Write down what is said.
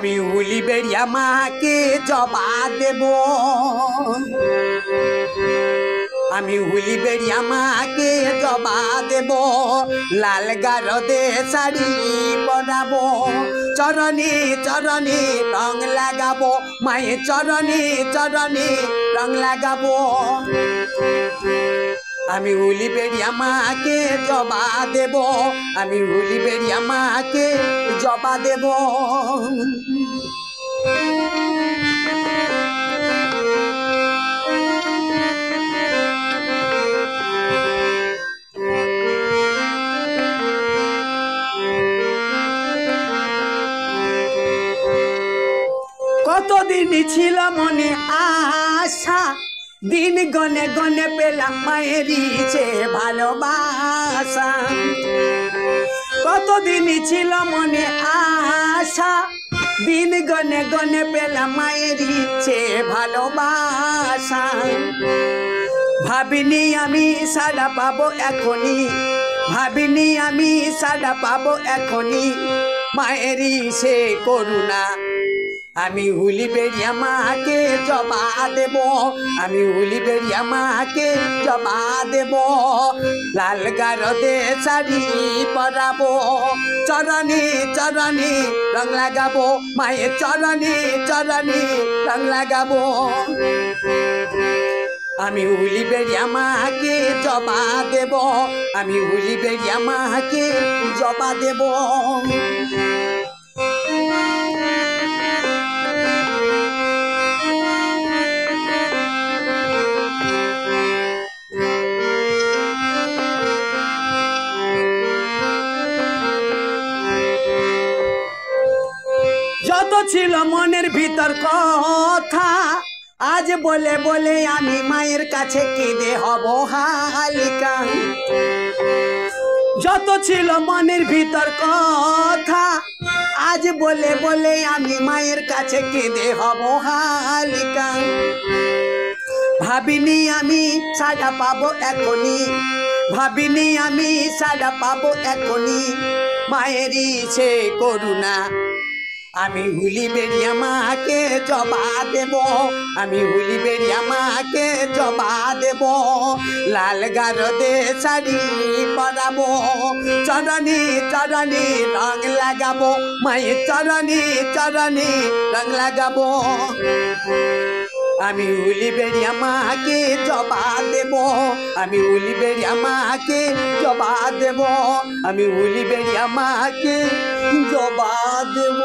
আমি হুলি বেড়িয়া মাকে জবা দেব আমি হুলি বেড়িয়া মাকে জবা দেব লাল গারদে শাড়ি পরাবো চরণে চরণে রং লাগাবো মায়ের চরণে চরণে রং লাগাবো আমি হুলি বেড়িয়া মাকে জবা দেব আমি হুলি বেড়িয়া মাকে জবা দেব কতদিন ছিল মনে আশা দিন গনে গনে পেলাম মায়েরই সে ভালোবাসা কতদিন ছিল মনে আশা দিন গনে গনে পেলাম মায়েরই সে ভালোবাসা ভাবিনি আমি সাড়া পাবো এখনই ভাবিনি আমি সাড়া পাবো এখনই মায়েরই সে করুণা আমি হুলি বেড়িয়া মাকে জবা দেব আমি হুলি বেড়িয়া মাকে জবা দেব লাল গারদে শাড়ি পরাবো চরণে চরণে রং লাগাবো মায়ের চরণে চরণে রং লাগাবো আমি হুলি বেড়িয়া মাকে জবা দেব আমি হুলি বেড়িয়া মাকে জবা দেব যত ছিল মনের ভিতর কথা আজ বলে বলে আমি মায়ের কাছে কেঁদে হব হালিকা যত ছিল মনের ভিতর কথা আজ বলে বলে আমি মায়ের কাছে কেঁদে হব হালিকা ভাবিনি আমি সাড়া পাবো এখনই ভাবিনি আমি সাড়া পাবো এখনই মায়েরই সে করুণা আমি হুলি বেড়িয়া মাকে জবা দেব আমি হুলি বেড়িয়া মাকে জবা দেব লাল গারদে শাড়ি পরাবো চরণে চরণে রং লাগাবো মায়ের চরণে চরণে রং লাগাবো আমি হুলি বেড়িয়া মাকে জবা দেব আমি হুলি বেড়িয়া মাকে জবা দেব আমি হুলি বেড়িয়া মাকে জবা দেব